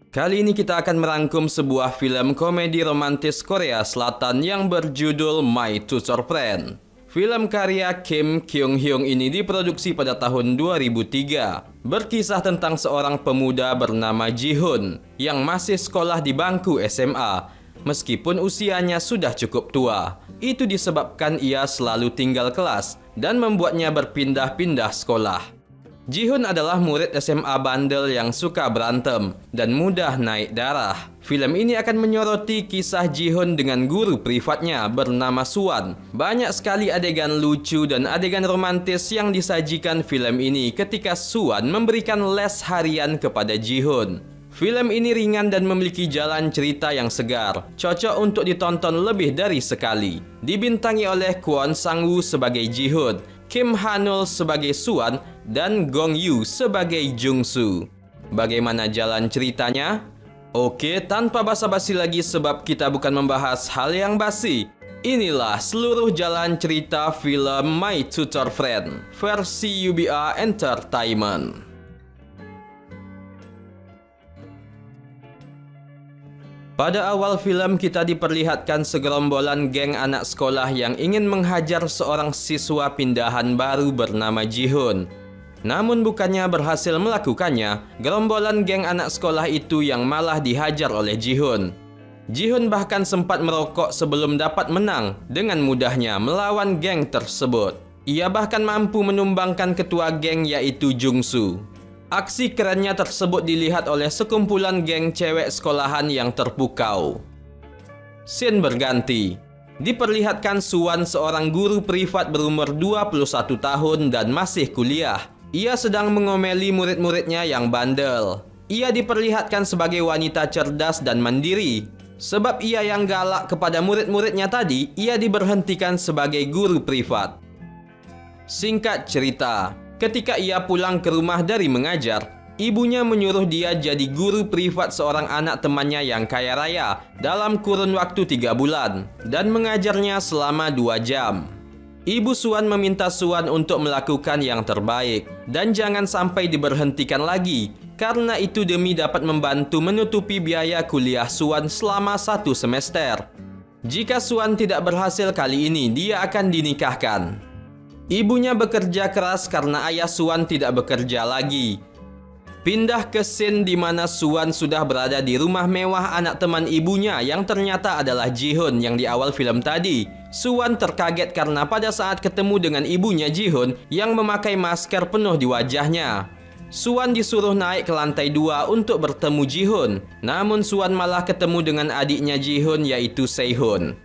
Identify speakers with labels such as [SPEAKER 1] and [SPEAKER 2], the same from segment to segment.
[SPEAKER 1] Kali ini kita akan merangkum sebuah film komedi romantis Korea Selatan yang berjudul My Tutor Friend. Film karya Kim Kyung Hyung ini diproduksi pada tahun 2003. Berkisah tentang seorang pemuda bernama Ji Hoon yang masih sekolah di bangku SMA. Meskipun usianya sudah cukup tua, itu disebabkan ia selalu tinggal kelas dan membuatnya berpindah-pindah sekolah. Ji Hoon adalah murid SMA bandel yang suka berantem dan mudah naik darah. Film ini akan menyoroti kisah Ji Hoon dengan guru privatnya bernama Suan. Banyak sekali adegan lucu dan adegan romantis yang disajikan film ini ketika Suan memberikan les harian kepada Ji Hoon. Film ini ringan dan memiliki jalan cerita yang segar, cocok untuk ditonton lebih dari sekali. Dibintangi oleh Kwon Sang-woo sebagai Ji Hoon, Kim Ha-neul sebagai Suan, dan Gong Yoo sebagai Jung-soo. Bagaimana jalan ceritanya? Oke, tanpa basa-basi lagi sebab kita bukan membahas hal yang basi. Inilah seluruh jalan cerita film My Tutor Friend versi UBA Entertainment. Pada awal film kita diperlihatkan segerombolan geng anak sekolah yang ingin menghajar seorang siswa pindahan baru bernama Ji Hoon. Namun bukannya berhasil melakukannya, gerombolan geng anak sekolah itu yang malah dihajar oleh Ji Hoon. Ji Hoon bahkan sempat merokok sebelum dapat menang dengan mudahnya melawan geng tersebut. Ia bahkan mampu menumbangkan ketua geng yaitu Jung-soo. Aksi kerennya tersebut dilihat oleh sekumpulan geng cewek sekolahan yang terpukau. Scene berganti. Diperlihatkan Suan seorang guru privat berumur 21 tahun dan masih kuliah. Ia sedang mengomeli murid-muridnya yang bandel. Ia diperlihatkan sebagai wanita cerdas dan mandiri. Sebab ia yang galak kepada murid-muridnya tadi, ia diberhentikan sebagai guru privat. Singkat cerita, ketika ia pulang ke rumah dari mengajar, ibunya menyuruh dia jadi guru privat seorang anak temannya yang kaya raya dalam kurun waktu 3 bulan dan mengajarnya selama 2 jam. Ibu Suan meminta Suan untuk melakukan yang terbaik dan jangan sampai diberhentikan lagi karena itu demi dapat membantu menutupi biaya kuliah Suan selama 1 semester. Jika Suan tidak berhasil kali ini, dia akan dinikahkan. Ibunya bekerja keras karena ayah Suan tidak bekerja lagi. Pindah ke scene di mana Suan sudah berada di rumah mewah anak teman ibunya yang ternyata adalah Ji Hoon yang di awal film tadi. Suan terkaget karena pada saat ketemu dengan ibunya Ji Hoon yang memakai masker penuh di wajahnya. Suan disuruh naik ke lantai 2 untuk bertemu Ji Hoon. Namun Suan malah ketemu dengan adiknya Ji Hoon yaitu Se-hoon.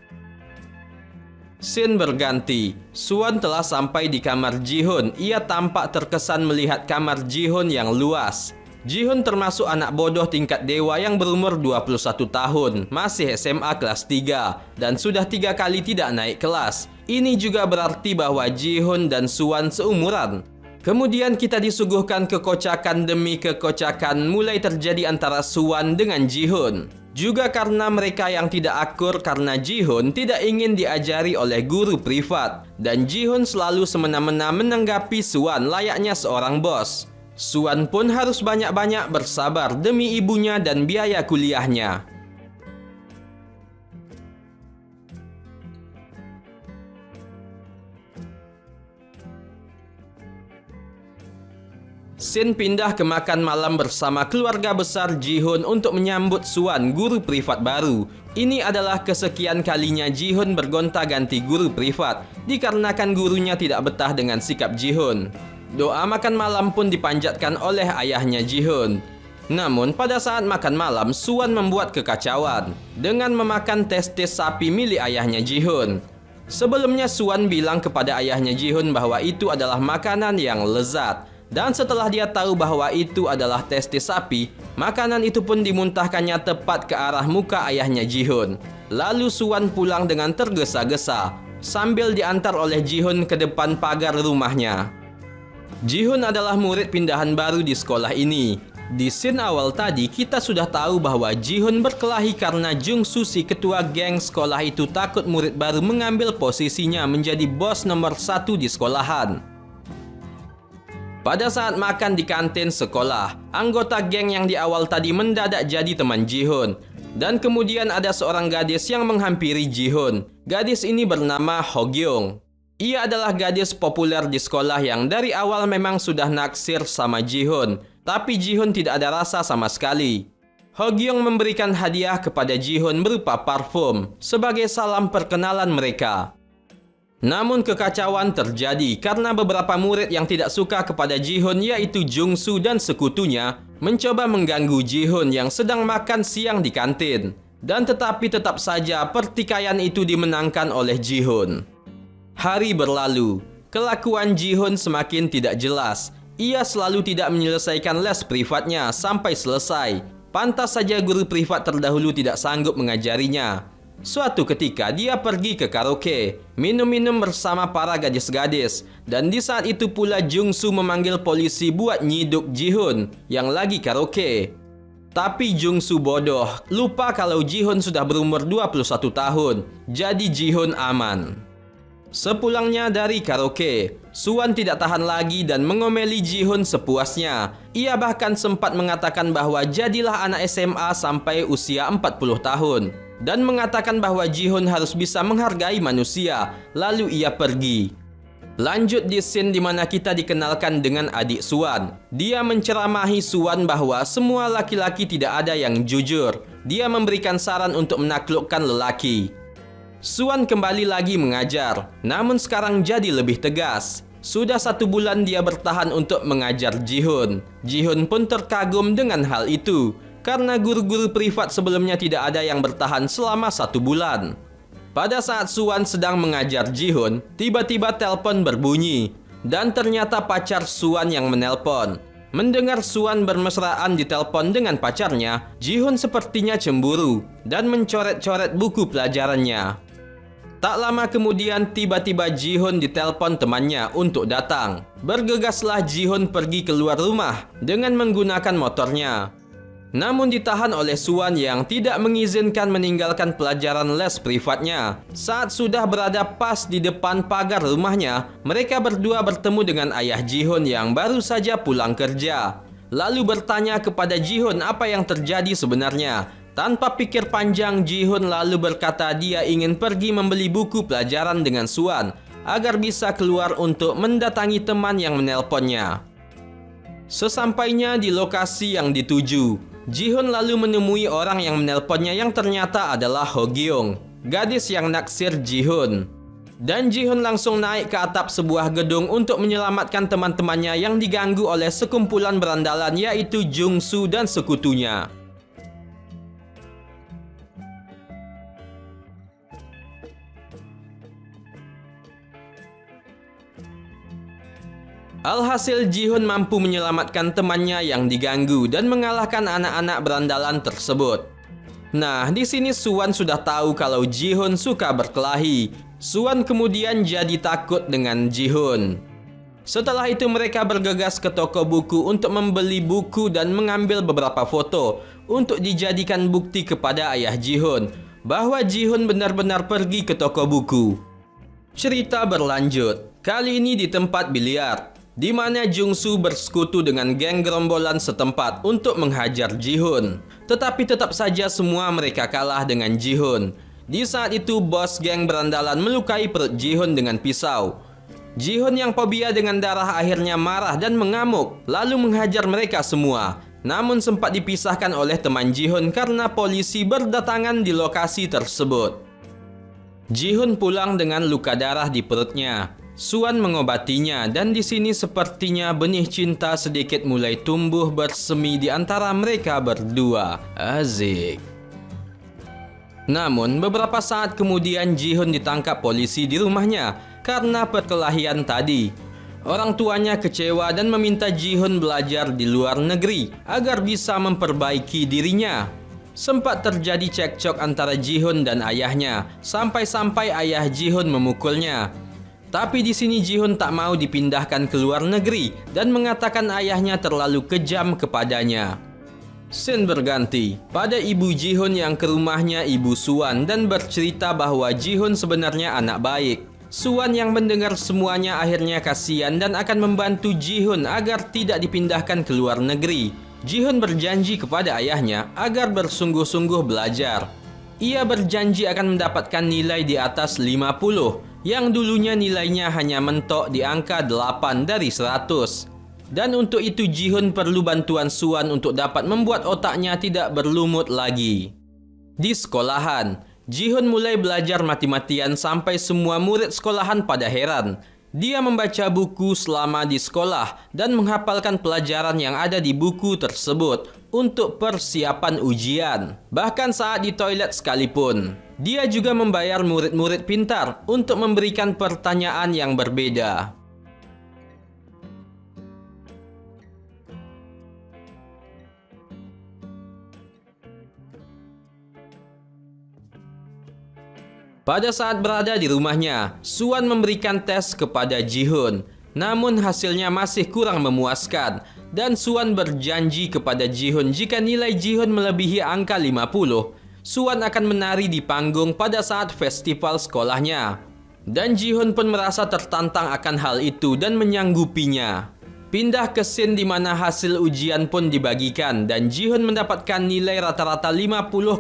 [SPEAKER 1] Scene berganti. Suan telah sampai di kamar Ji Hoon. Ia tampak terkesan melihat kamar Ji Hoon yang luas. Ji Hoon termasuk anak bodoh tingkat dewa yang berumur 21 tahun, masih SMA kelas 3, dan sudah 3 kali tidak naik kelas. Ini juga berarti bahwa Ji Hoon dan Suan seumuran. Kemudian kita disuguhkan kekocakan demi kekocakan mulai terjadi antara Suan dengan Ji Hoon. Juga karena mereka yang tidak akur karena Ji Hoon tidak ingin diajari oleh guru privat. Dan Ji Hoon selalu semena-mena menanggapi Suan layaknya seorang bos. Suan pun harus banyak-banyak bersabar demi ibunya dan biaya kuliahnya. Scene pindah ke makan malam bersama keluarga besar Ji Hoon untuk menyambut Suan, guru privat baru. Ini adalah kesekian kalinya Ji Hoon bergonta-ganti guru privat, dikarenakan gurunya tidak betah dengan sikap Ji Hoon. Doa makan malam pun dipanjatkan oleh ayahnya Ji Hoon. Namun pada saat makan malam, Suan membuat kekacauan dengan memakan testis sapi milik ayahnya Ji Hoon. Sebelumnya Suan bilang kepada ayahnya Ji Hoon bahwa itu adalah makanan yang lezat. Dan setelah dia tahu bahwa itu adalah testis sapi, makanan itu pun dimuntahkannya tepat ke arah muka ayahnya Ji Hoon. Lalu Suan pulang dengan tergesa-gesa sambil diantar oleh Ji Hoon ke depan pagar rumahnya. Ji Hoon adalah murid pindahan baru di sekolah ini. Di scene awal tadi kita sudah tahu bahwa Ji Hoon berkelahi karena Jung-soo si ketua geng sekolah itu takut murid baru mengambil posisinya menjadi bos nomor 1 di sekolahan. Pada saat makan di kantin sekolah, anggota geng yang di awal tadi mendadak jadi teman Ji-hoon. Dan kemudian ada seorang gadis yang menghampiri Ji-hoon. Gadis ini bernama Ho-gyung. Ia adalah gadis populer di sekolah yang dari awal memang sudah naksir sama Ji-hoon. Tapi Ji-hoon tidak ada rasa sama sekali. Ho-gyung memberikan hadiah kepada Ji-hoon berupa parfum sebagai salam perkenalan mereka. Namun kekacauan terjadi karena beberapa murid yang tidak suka kepada Ji-hoon yaitu Jung-soo dan sekutunya mencoba mengganggu Ji-hoon yang sedang makan siang di kantin. Dan tetapi tetap saja pertikaian itu dimenangkan oleh Ji-hoon. Hari berlalu, kelakuan Ji-hoon semakin tidak jelas. Ia selalu tidak menyelesaikan les privatnya sampai selesai. Pantas saja guru privat terdahulu tidak sanggup mengajarinya. Suatu ketika dia pergi ke karaoke, minum-minum bersama para gadis-gadis. Dan di saat itu pula Jung-soo memanggil polisi buat nyiduk Ji-hoon yang lagi karaoke. Tapi Jung-soo bodoh, lupa kalau Ji-hoon sudah berumur 21 tahun. Jadi Ji-hoon aman. Sepulangnya dari karaoke, Suwan tidak tahan lagi dan mengomeli Ji-hoon sepuasnya. Ia bahkan sempat mengatakan bahwa jadilah anak SMA sampai usia 40 tahun. Dan mengatakan bahwa Ji-hoon harus bisa menghargai manusia. Lalu ia pergi. Lanjut di scene di mana kita dikenalkan dengan adik Suwan. Dia menceramahi Suwan bahwa semua laki-laki tidak ada yang jujur. Dia memberikan saran untuk menaklukkan lelaki. Suwan kembali lagi mengajar, namun sekarang jadi lebih tegas. Sudah 1 bulan dia bertahan untuk mengajar Ji-hoon. Ji-hoon pun terkagum dengan hal itu, karena guru-guru privat sebelumnya tidak ada yang bertahan selama 1 bulan. Pada saat Suwan sedang mengajar Ji-hoon, tiba-tiba telepon berbunyi. Dan ternyata pacar Suwan yang menelpon. Mendengar Suwan bermesraan di telepon dengan pacarnya, Ji-hoon sepertinya cemburu dan mencoret-coret buku pelajarannya. Tak lama kemudian tiba-tiba Ji-hoon ditelepon temannya untuk datang. Bergegaslah Ji-hoon pergi keluar rumah dengan menggunakan motornya. Namun ditahan oleh Suwan yang tidak mengizinkan meninggalkan pelajaran les privatnya. Saat sudah berada pas di depan pagar rumahnya, mereka berdua bertemu dengan ayah Ji-hoon yang baru saja pulang kerja. Lalu bertanya kepada Ji-hoon apa yang terjadi sebenarnya. Tanpa pikir panjang, Ji-hoon lalu berkata dia ingin pergi membeli buku pelajaran dengan Suwan agar bisa keluar untuk mendatangi teman yang menelponnya. Sesampainya di lokasi yang dituju, Ji-hoon lalu menemui orang yang menelponnya yang ternyata adalah Ho-gyung, gadis yang naksir Ji-hoon. Dan Ji-hoon langsung naik ke atap sebuah gedung untuk menyelamatkan teman-temannya yang diganggu oleh sekumpulan berandalan yaitu Jung-soo dan sekutunya. Alhasil Ji-hoon mampu menyelamatkan temannya yang diganggu dan mengalahkan anak-anak berandalan tersebut. Nah, di sini Suwan sudah tahu kalau Ji-hoon suka berkelahi. Suwan kemudian jadi takut dengan Ji-hoon. Setelah itu mereka bergegas ke toko buku untuk membeli buku dan mengambil beberapa foto untuk dijadikan bukti kepada ayah Ji-hoon bahwa Ji-hoon benar-benar pergi ke toko buku. Cerita berlanjut, kali ini di tempat biliar, di mana Jung-soo bersekutu dengan geng gerombolan setempat untuk menghajar Ji-hoon. Tetapi tetap saja semua mereka kalah dengan Ji-hoon. Di saat itu bos geng berandalan melukai perut Ji-hoon dengan pisau. Ji-hoon yang fobia dengan darah akhirnya marah dan mengamuk, lalu menghajar mereka semua. Namun sempat dipisahkan oleh teman Ji-hoon karena polisi berdatangan di lokasi tersebut. Ji-hoon pulang dengan luka darah di perutnya. Suwan mengobatinya dan di sini sepertinya benih cinta sedikit mulai tumbuh bersemi di antara mereka berdua. Azik. Namun beberapa saat kemudian Ji-hoon ditangkap polisi di rumahnya karena perkelahian tadi. Orang tuanya kecewa dan meminta Ji-hoon belajar di luar negeri agar bisa memperbaiki dirinya. Sempat terjadi cekcok antara Ji-hoon dan ayahnya sampai-sampai ayah Ji-hoon memukulnya. Tapi di sini Ji-hoon tak mau dipindahkan ke luar negeri dan mengatakan ayahnya terlalu kejam kepadanya. Scene berganti pada ibu Ji-hoon yang ke rumahnya ibu Suwan dan bercerita bahwa Ji-hoon sebenarnya anak baik. Suan yang mendengar semuanya akhirnya kasihan dan akan membantu Ji-hun agar tidak dipindahkan ke luar negeri. Ji-hun berjanji kepada ayahnya agar bersungguh-sungguh belajar. Ia berjanji akan mendapatkan nilai di atas 50, yang dulunya nilainya hanya mentok di angka 8 dari 100. Dan untuk itu Ji-hun perlu bantuan Suan untuk dapat membuat otaknya tidak berlumut lagi. Di sekolahan, Ji-hun mulai belajar mati-matian sampai semua murid sekolahan pada heran. Dia membaca buku selama di sekolah dan menghafalkan pelajaran yang ada di buku tersebut untuk persiapan ujian. Bahkan saat di toilet sekalipun. Dia juga membayar murid-murid pintar untuk memberikan pertanyaan yang berbeda. Pada saat berada di rumahnya, Suan memberikan tes kepada Ji-hun. Namun hasilnya masih kurang memuaskan dan Suan berjanji kepada Ji-hun jika nilai Ji-hun melebihi angka 50, Suan akan menari di panggung pada saat festival sekolahnya. Dan Ji-hun pun merasa tertantang akan hal itu dan menyanggupinya. Pindah ke scene di mana hasil ujian pun dibagikan dan Ji-hun mendapatkan nilai rata-rata 50,1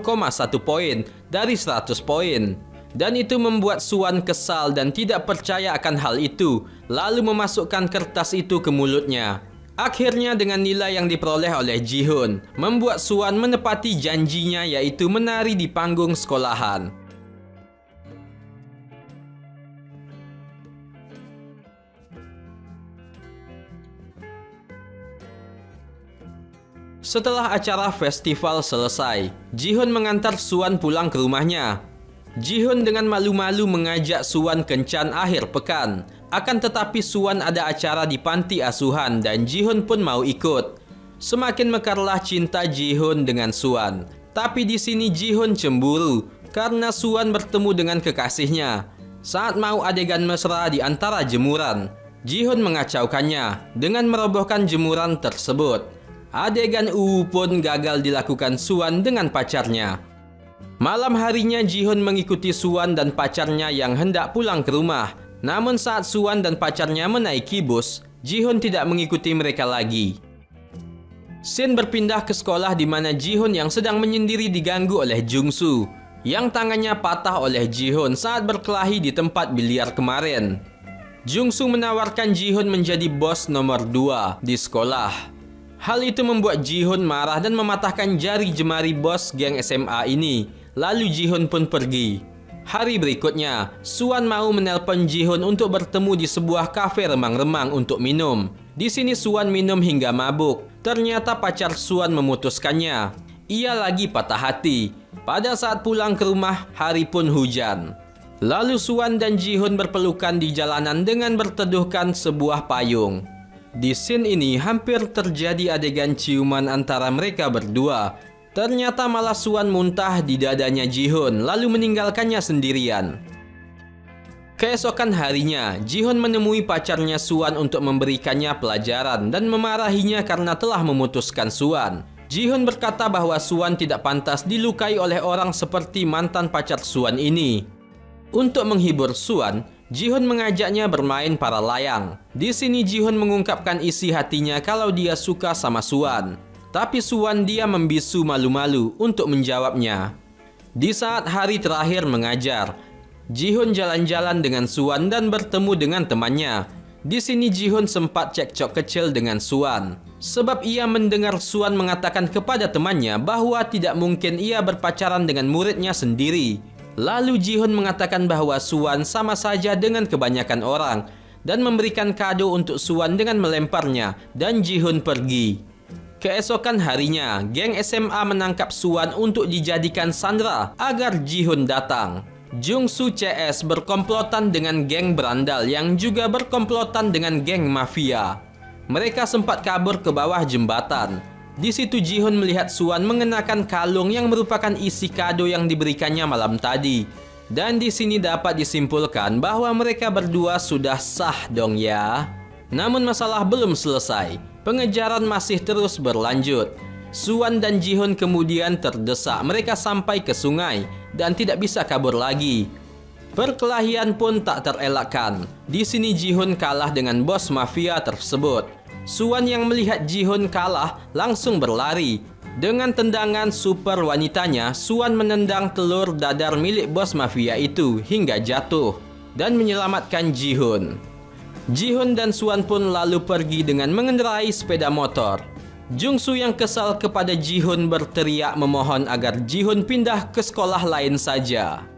[SPEAKER 1] poin dari 100 poin. Dan itu membuat Suan kesal dan tidak percaya akan hal itu, lalu memasukkan kertas itu ke mulutnya. Akhirnya dengan nilai yang diperoleh oleh Ji-hun, membuat Suan menepati janjinya yaitu menari di panggung sekolahan. Setelah acara festival selesai, Ji-hun mengantar Suan pulang ke rumahnya. Ji-hun dengan malu-malu mengajak Suan kencan akhir pekan. Akan tetapi Suan ada acara di panti asuhan dan Ji-hun pun mau ikut. Semakin mekarlah cinta Ji-hun dengan Suan. Tapi di sini Ji-hun cemburu karena Suan bertemu dengan kekasihnya. Saat mau adegan mesra di antara jemuran, Ji-hun mengacaukannya dengan merobohkan jemuran tersebut. Adegan pun gagal dilakukan Suan dengan pacarnya. Malam harinya Ji-hun mengikuti Suan dan pacarnya yang hendak pulang ke rumah. Namun saat Suan dan pacarnya menaiki bus, Ji-hun tidak mengikuti mereka lagi. Scene berpindah ke sekolah di mana Ji-hun yang sedang menyendiri diganggu oleh Jung-soo, yang tangannya patah oleh Ji-hun saat berkelahi di tempat biliar kemarin. Jung-soo menawarkan Ji-hun menjadi bos nomor 2 di sekolah. Hal itu membuat Ji-hun marah dan mematahkan jari jemari bos geng SMA ini. Lalu Ji-hun pun pergi. Hari berikutnya, Suan mau menelpon Ji-hun untuk bertemu di sebuah kafe remang-remang untuk minum. Di sini Suan minum hingga mabuk. Ternyata pacar Suan memutuskannya. Ia lagi patah hati. Pada saat pulang ke rumah, hari pun hujan. Lalu Suan dan Ji-hun berpelukan di jalanan dengan berteduhkan sebuah payung. Di scene ini hampir terjadi adegan ciuman antara mereka berdua. Ternyata malah Suan muntah di dadanya Ji-hun lalu meninggalkannya sendirian. Keesokan harinya, Ji-hun menemui pacarnya Suan untuk memberikannya pelajaran dan memarahinya karena telah memutuskan Suan. Ji-hun berkata bahwa Suan tidak pantas dilukai oleh orang seperti mantan pacar Suan ini. Untuk menghibur Suan, Ji-hun mengajaknya bermain para layang. Di sini Ji-hun mengungkapkan isi hatinya kalau dia suka sama Suan. Tapi Suan dia membisu malu-malu untuk menjawabnya. Di saat hari terakhir mengajar, Ji-hun jalan-jalan dengan Suan dan bertemu dengan temannya. Di sini Ji-hun sempat cekcok kecil dengan Suan. Sebab ia mendengar Suan mengatakan kepada temannya bahwa tidak mungkin ia berpacaran dengan muridnya sendiri. Lalu Ji-hun mengatakan bahwa Suan sama saja dengan kebanyakan orang dan memberikan kado untuk Suan dengan melemparnya dan Ji-hun pergi. Keesokan harinya, geng SMA menangkap Suan untuk dijadikan sandera agar Ji-hun datang. Jung-soo CS berkomplotan dengan geng berandal yang juga berkomplotan dengan geng mafia. Mereka sempat kabur ke bawah jembatan. Di situ Ji-hun melihat Suan mengenakan kalung yang merupakan isi kado yang diberikannya malam tadi. Dan di sini dapat disimpulkan bahwa mereka berdua sudah sah dong ya. Namun masalah belum selesai. Pengejaran masih terus berlanjut. Suan dan Ji-hun kemudian terdesak. Mereka sampai ke sungai dan tidak bisa kabur lagi. Perkelahian pun tak terelakkan. Di sini Ji-hoon kalah dengan bos mafia tersebut. Suwan yang melihat Ji-hoon kalah langsung berlari. Dengan tendangan super wanitanya, Suwan menendang telur dadar milik bos mafia itu hingga jatuh dan menyelamatkan Ji-hoon. Ji-hoon dan Suwan pun lalu pergi dengan mengendarai sepeda motor. Jung-soo yang kesal kepada Ji-hoon berteriak memohon agar Ji-hoon pindah ke sekolah lain saja.